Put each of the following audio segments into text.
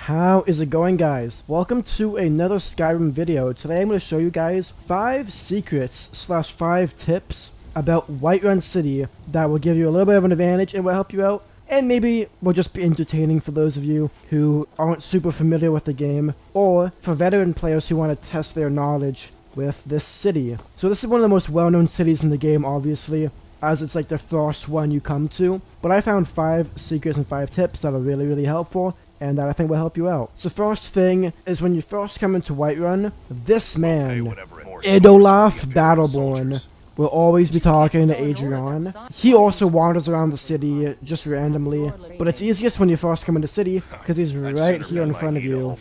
How is it going, guys? Welcome to another Skyrim video. Today I'm going to show you guys 5 secrets / 5 tips about Whiterun City that will give you a little bit of an advantage and will help you out, and maybe will just be entertaining for those of you who aren't super familiar with the game, or for veteran players who want to test their knowledge with this city. So this is one of the most well-known cities in the game, obviously, as it's like the first one you come to, but I found 5 secrets and 5 tips that are really helpful and that I think will help you out. So first thing is, when you first come into Whiterun, this man, Idolaf Battleborn, will always be talking to Argonian. He also wanders around the city just randomly, but it's easiest when you first come into the city because he's right here in front of you.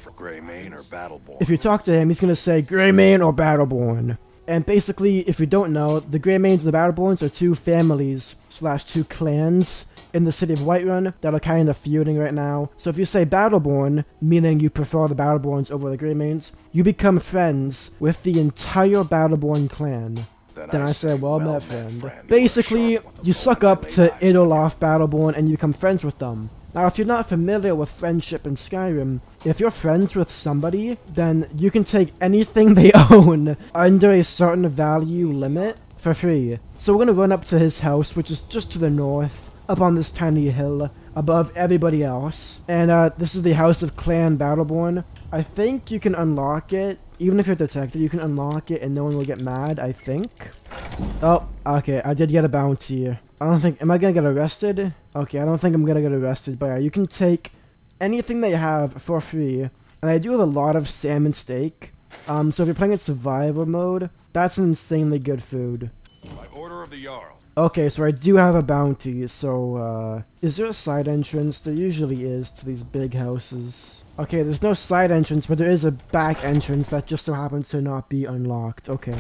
If you talk to him, he's going to say Greymane or Battleborn. And basically, if you don't know, the Greymanes and the Battleborns are 2 families / 2 clans in the city of Whiterun that are kind of feuding right now. So if you say Battleborn, meaning you prefer the Battleborns over the Greymanes, you become friends with the entire Battleborn clan. Then I say, well met, friend. Basically, you suck up to Idolaf Battleborn and you become friends with them. Now, if you're not familiar with friendship in Skyrim, if you're friends with somebody, then you can take anything they own under a certain value limit for free. So we're going to run up to his house, which is just to the north, up on this tiny hill above everybody else. And this is the house of Clan Battleborn. I think you can unlock it. Even if you're detected, you can unlock it and no one will get mad, I think. Oh, okay, I did get a bounty. I don't think, am I gonna get arrested? Okay, I don't think I'm gonna get arrested, but yeah, you can take anything that you have for free. And I do have a lot of salmon steak. So if you're playing in survivor mode, that's an insanely good food. By order of the Jarl. Okay, so I do have a bounty, so, is there a side entrance? There usually is to these big houses. Okay, there's no side entrance, but there is a back entrance that just so happens to not be unlocked. Okay.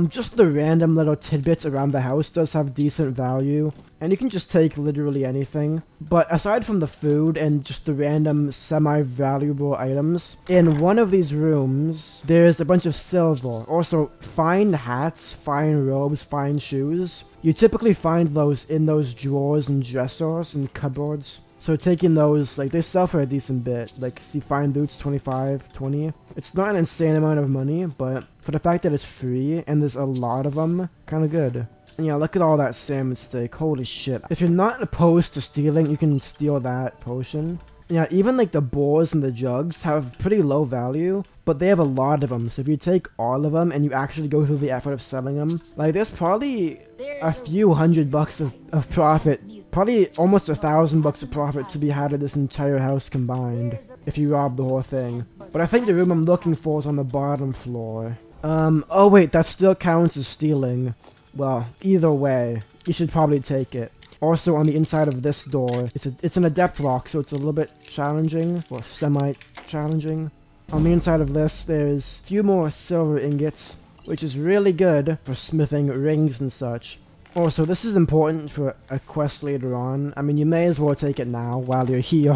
Just the random little tidbits around the house does have decent value, and you can just take literally anything. But aside from the food and just the random semi-valuable items, in one of these rooms, there's a bunch of silver. Also, fine hats, fine robes, fine shoes. You typically find those in those drawers and dressers and cupboards. So taking those, like, they sell for a decent bit. Like, see, fine boots, 25, 20. It's not an insane amount of money, but for the fact that it's free and there's a lot of them, kind of good. And yeah, look at all that salmon steak. Holy shit. If you're not opposed to stealing, you can steal that potion. Yeah, even like the bowls and the jugs have pretty low value, but they have a lot of them. So if you take all of them and you actually go through the effort of selling them, like, there's probably a few $100 of profit. Probably almost $1,000 of profit to be had at this entire house combined, if you rob the whole thing. But I think the room I'm looking for is on the bottom floor. Oh wait, that still counts as stealing. Well, either way, you should probably take it. Also, on the inside of this door, it's an adept lock, so it's a little bit challenging, or semi-challenging. On the inside of this, there's a few more silver ingots, which is really good for smithing rings and such. Also, this is important for a quest later on. I mean, you may as well take it now while you're here.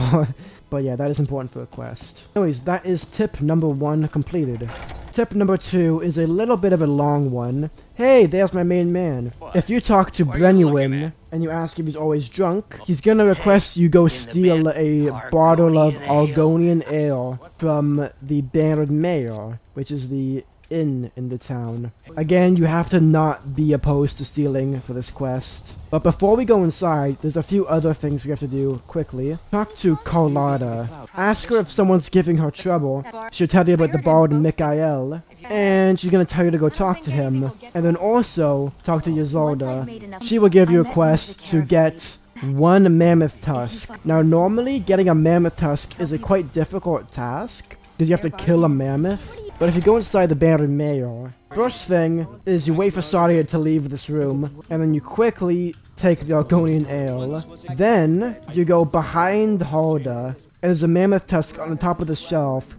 But yeah, that is important for a quest. Anyways, that is tip number 1 completed. Tip number 2 is a little bit of a long one. Hey, there's my main man. If you talk to Brenuin and you ask if he's always drunk, he's gonna request you go steal a bottle of Argonian Ale from the Baron Mayor, which is the inn in the town. Again, you have to not be opposed to stealing for this quest. But before we go inside, there's a few other things we have to do quickly. Talk to Carlotta. Ask her if someone's giving her trouble. She'll tell you about the bard Mikael, and she's gonna tell you to go talk to him. And then also talk to Ysolda. She will give you a quest to get 1 mammoth tusk. Now, normally getting a mammoth tusk is a quite difficult task, because you have to kill a mammoth. But if you go inside the Baron Mayor, first thing is you wait for Sadia to leave this room, and then you quickly take the Argonian Ale. Then you go behind Halda, and there's a mammoth tusk on the top of the shelf,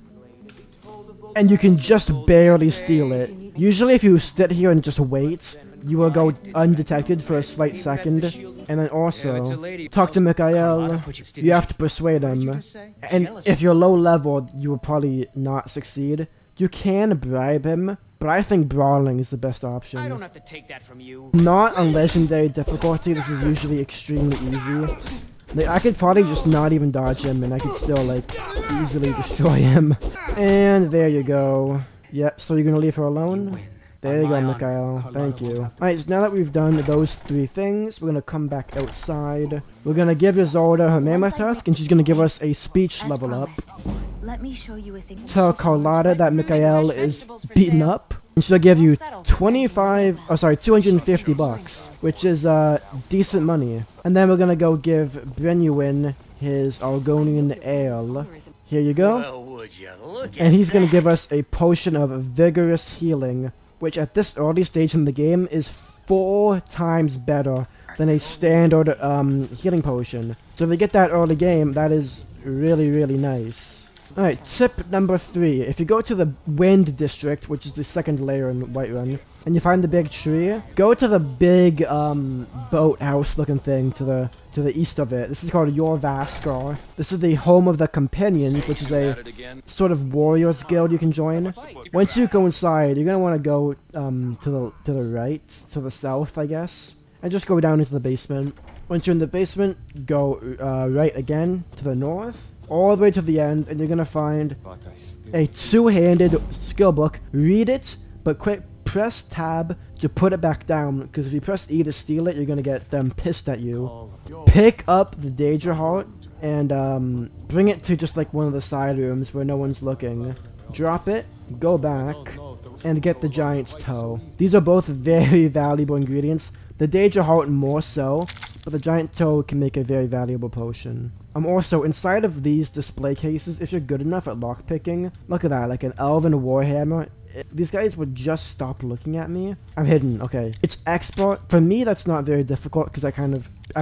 and you can just barely steal it. Usually if you sit here and just wait, you will go undetected for a slight second. And then also, talk to Mikael. You have to persuade him. And if you're low level, you will probably not succeed. You can bribe him, but I think brawling is the best option. I don't have to take that from you. Not on legendary difficulty, this is usually extremely easy. Like, I could probably just not even dodge him and I could still, like, easily destroy him. And there you go. Yep, so you're gonna leave her alone? There you go, Mikhail. Thank you. Alright, so now that we've done those 3 things, we're gonna come back outside. We're gonna give Isolde her mammoth tusk, and she's gonna give us a speech level up. Let me show you a thing. Tell Carlotta that Mikhail is beaten up, and she'll give you 250 bucks, which is decent money. And then we're gonna go give Brenuin his Argonian Ale. Here you go. And he's gonna give us a potion of vigorous healing, which at this early stage in the game is 4 times better than a standard healing potion. So if you get that early game, that is really, really nice. Alright, tip number 3. If you go to the Wind District, which is the second layer in Whiterun, and you find the big tree, go to the big boathouse looking thing to the east of it. This is called Jorvaskar. This is the home of the Companions, which is a sort of warriors guild you can join. Once you go inside, you're gonna want to go to the right, to the south, I guess, and just go down into the basement. Once you're in the basement, go right again to the north, all the way to the end, and you're gonna find a 2-handed skill book. Read it, but quick. Press tab to put it back down, because if you press E to steal it, you're gonna get them pissed at you. Pick up the Danger Heart and bring it to just like one of the side rooms where no one's looking. Drop it, go back, and get the Giant's Toe. These are both very valuable ingredients. The Danger Heart more so, but the Giant Toe can make a very valuable potion. Also, inside of these display cases, if you're good enough at lockpicking, look at that, like an Elven Warhammer. If these guys would just stop looking at me. I'm hidden, okay. It's expert. For me, that's not very difficult, because I've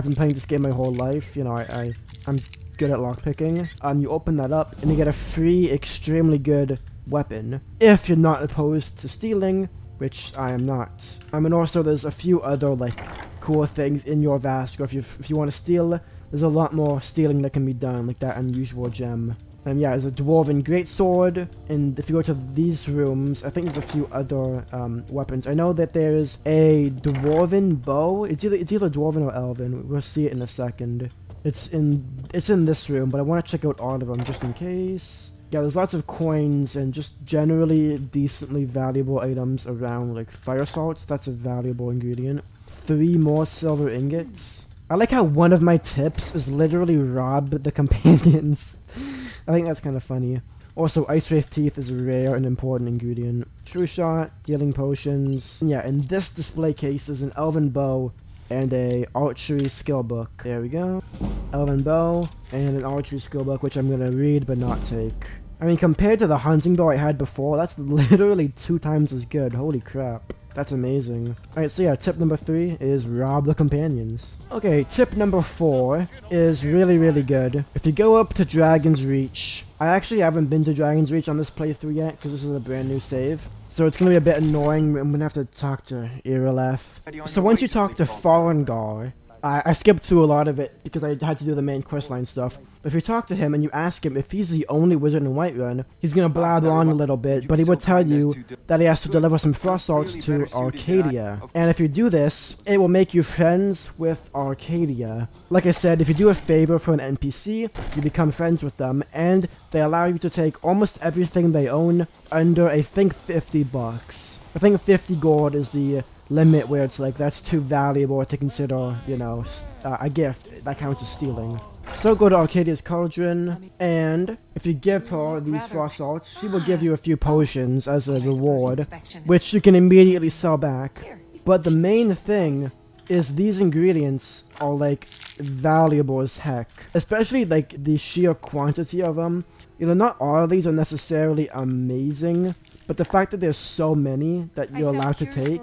been playing this game my whole life. You know, I'm good at lockpicking. You open that up, and you get a free, extremely good weapon. If you're not opposed to stealing, which I am not. And also, there's a few other, like, cool things in your Vask, or if you want to steal, there's a lot more stealing that can be done, like that unusual gem. Yeah, there's a Dwarven Greatsword, and if you go to these rooms, I think there's a few other weapons. I know that there's a Dwarven Bow. It's either Dwarven or Elven. We'll see it in a second. It's in this room, but I want to check out all of them just in case. Yeah, there's lots of coins and just generally decently valuable items around, like fire salts. That's a valuable ingredient. 3 more silver ingots. I like how one of my tips is literally rob the Companions. I think that's kind of funny. Also, Ice Wraith Teeth is a rare and important ingredient. True Shot, healing potions. And yeah, in this display case, there's an Elven Bow and a Archery skill book. There we go. Elven Bow and an Archery skill book, which I'm gonna read but not take. I mean, compared to the hunting bow I had before, that's literally 2 times as good. Holy crap. That's amazing. Alright, so yeah, tip number 3 is rob the Companions. Okay, tip number 4 is really, really good. If you go up to Dragon's Reach, I actually haven't been to Dragon's Reach on this playthrough yet, because this is a brand new save. So it's going to be a bit annoying. I'm going to have to talk to Irileth. So once you talk to Farengar, I skipped through a lot of it because I had to do the main questline stuff. But if you talk to him and you ask him if he's the only wizard in Whiterun, he's gonna blabber on a little bit, but he would tell you that he has to deliver some frost salts to Arcadia. And if you do this, it will make you friends with Arcadia. Like I said, if you do a favor for an NPC, you become friends with them, and they allow you to take almost everything they own under, I think, 50 bucks. I think 50 gold is the limit where it's like that's too valuable to consider, you know, a gift that counts as stealing. So go to Arcadia's Cauldron, and if you give her these frost salts, she will give you a few potions as a reward, which you can immediately sell back. But the main thing is these ingredients are like valuable as heck, especially like the sheer quantity of them. You know, not all of these are necessarily amazing, but the fact that there's so many that you're allowed to take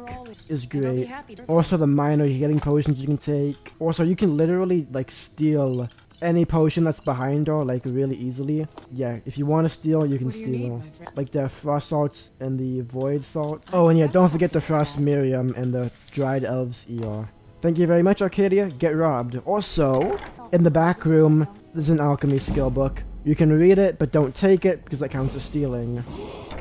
is great. Also, the minor healing potions you can take. Also, you can literally like steal any potion that's behind her, like, really easily. Yeah, if you want to steal, you can steal. Like the frost salts and the void salt. Oh, and yeah, don't forget the frost Miriam and the dried elves ER. Thank you very much, Arcadia. Get robbed. Also, in the back room, there's an alchemy skill book. You can read it, but don't take it, because that counts as stealing.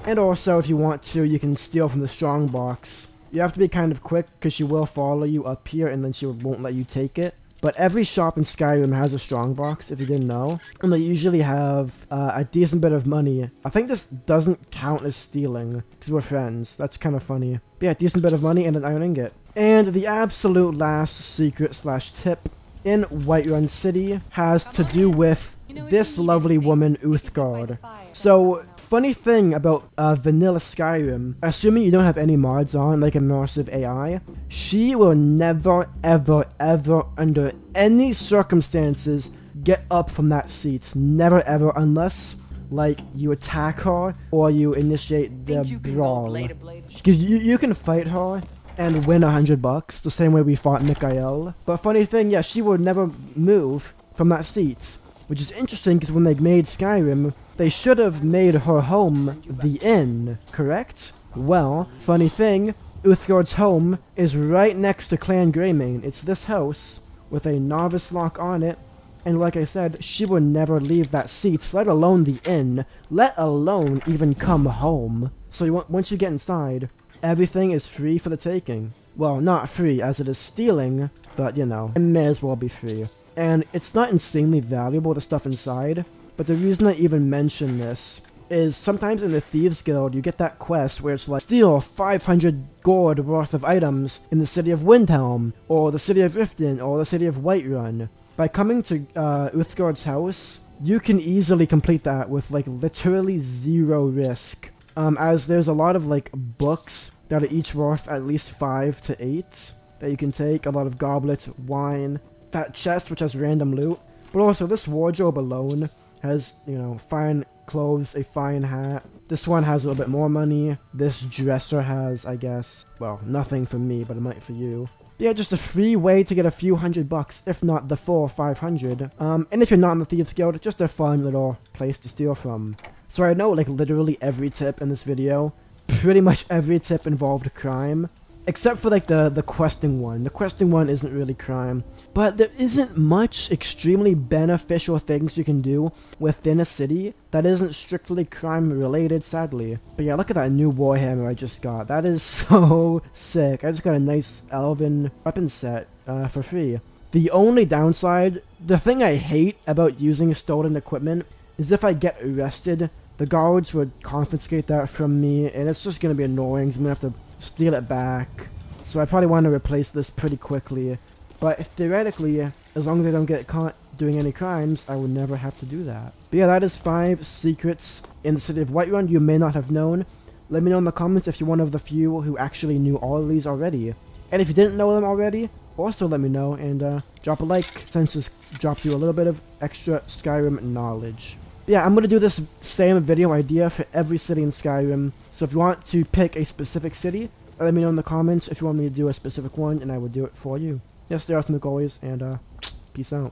And also, if you want to, you can steal from the strong box. You have to be kind of quick, because she will follow you up here, and then she won't let you take it. but every shop in Skyrim has a strongbox, if you didn't know. And they usually have a decent bit of money. I think this doesn't count as stealing, because we're friends. That's kind of funny. But yeah, decent bit of money and an iron ingot. And the absolute last secret slash tip in Whiterun City has to do with this lovely woman, Uthgard. So, funny thing about vanilla Skyrim, assuming you don't have any mods on, like immersive AI, she will never, ever, ever, under any circumstances, get up from that seat. Never, ever, unless, like, you attack her or you initiate the brawl. Because you can fight her and win $100, the same way we fought Mikael. But funny thing, yeah, she would never move from that seat. Which is interesting, because when they made Skyrim, they should have made her home the inn, correct? Well, funny thing, Uthgard's home is right next to Clan Greymane. It's this house, with a novice lock on it, and like I said, she would never leave that seat, let alone the inn, let alone even come home. So once you get inside, everything is free for the taking. Well, not free, as it is stealing, but you know, it may as well be free. And it's not insanely valuable, the stuff inside, but the reason I even mention this is sometimes in the Thieves Guild you get that quest where it's like, steal 500 gold worth of items in the city of Windhelm, or the city of Riften, or the city of Whiterun. By coming to Uthgard's house, you can easily complete that with like literally zero risk. As there's a lot of like books that are each worth at least 5 to 8 that you can take, a lot of goblets, wine, that chest which has random loot, but also this wardrobe alone has, you know, fine clothes, a fine hat. This one has a little bit more money. This dresser has, I guess, well, nothing for me, but it might for you. Yeah, just a free way to get a few $100, if not the full 500. And if you're not in the Thieves Guild, just a fun little place to steal from. So I know, like, literally every tip in this video, pretty much every tip involved crime. Except for, like, the questing one. The questing one isn't really crime. But there isn't much extremely beneficial things you can do within a city that isn't strictly crime-related, sadly. But yeah, look at that new warhammer I just got. That is so sick. I just got a nice elven weapon set for free. The only downside, the thing I hate about using stolen equipment, is if I get arrested, the guards would confiscate that from me, and it's just going to be annoying, so I'm going to have to steal it back. So I probably want to replace this pretty quickly. But theoretically, as long as I don't get caught doing any crimes, I would never have to do that. But yeah, that is 5 secrets in the city of Whiterun you may not have known. Let me know in the comments if you're one of the few who actually knew all of these already. And if you didn't know them already, also let me know, and drop a like, since this drops you a little bit of extra Skyrim knowledge. But yeah, I'm going to do this same video idea for every city in Skyrim. So if you want to pick a specific city, let me know in the comments if you want me to do a specific one, and I will do it for you. Yes, stay awesome like always, and peace out.